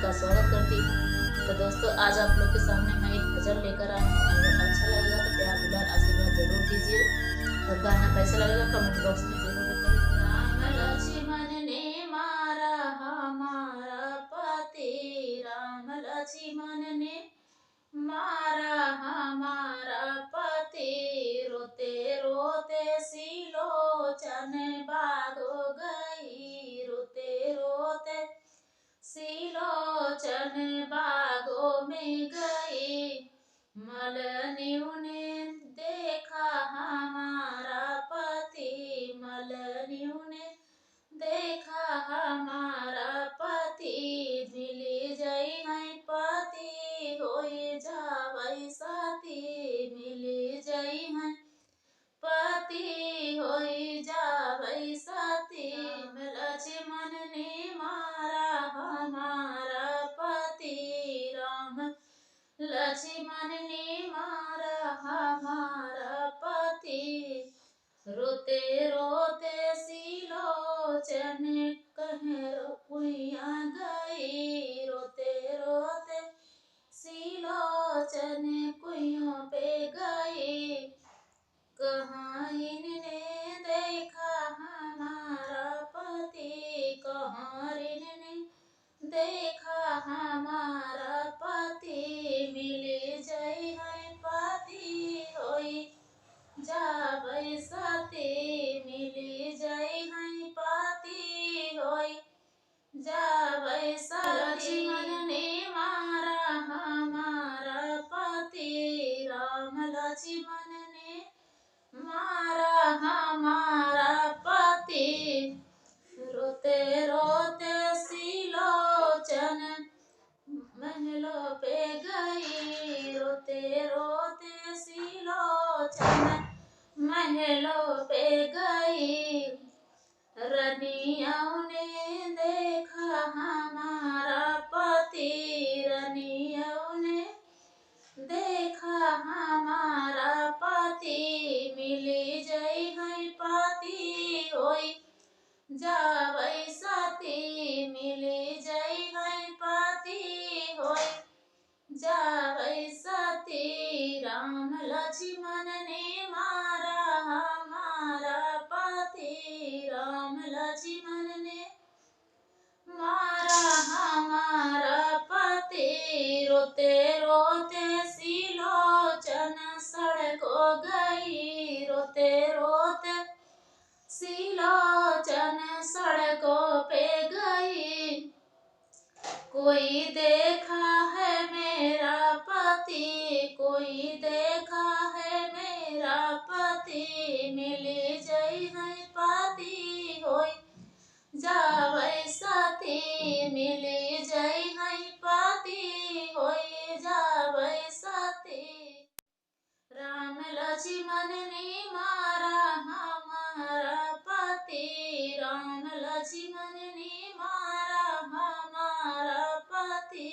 का स्वागत करती हूँ। तो दोस्तों, आज आप लोग के सामने मैं एक भजन लेकर आई हूँ। अगर अच्छा लगेगा तो प्यार दुलार आशीर्वाद जरूर दीजिए और गाना कैसा लगेगा कमेंट बॉक्स में जरूर बताइए। राम लक्ष्मण ने मारा हमारा पति, राम लक्ष्मण ने मारा हमारा पति, रोते रोते सिलोचन बाग हो गई, रोते रोते सिलोचन बागों में गई। मलनियों ने देखा हमारा पति, मलनियों ने देखा हमारा पति, मिली जई है पति होई जावई साथी, मिली जई है पति होई जावई साथी। लक्ष्मण ने मारा हमारा पति, राम लक्ष्मण ने मारा हमारा पति, रोते रोते सिलोचन कह कुइया गई, रोते रोते सिलोचन कुइयों पे गई। कहाँ इनने देखा हमारा पति, कहाँ इनने देखा हमारा पति, मिली जई है पति होई जावई साथी, मिली जई है पति होई जावई साथी। लक्ष्मण ने मारा हमारा पति, राम लक्ष्मण ने मारा हमारा पति, रोते रोते सिलोचन महलों पे गई, रोते रोते सिलोचन महलों पे गई। रनियाओं ने देखा हमारा पति, रनियाओं ने देखा हमारा पति, मिली जई है पति होई जावई साथी, मिली जई है पति होई जावई साथी। राम लक्ष्मण ने मारा हमारा पति, राम लक्ष्मण ने मारा हमारा पति, रोते रोते सिलोचन सड़कों गई, रोते रोते सिलोचन सड़कों पे गई। कोई देखा है मेरा पति, कोई देखा है मेरा पति, मिली जई है पति होई जावई साथी, मिली जई है पति होई जावई साथी। राम लक्ष्मण ने मारा हमारा पति, राम लक्ष्मण ने मारा हमारा पति।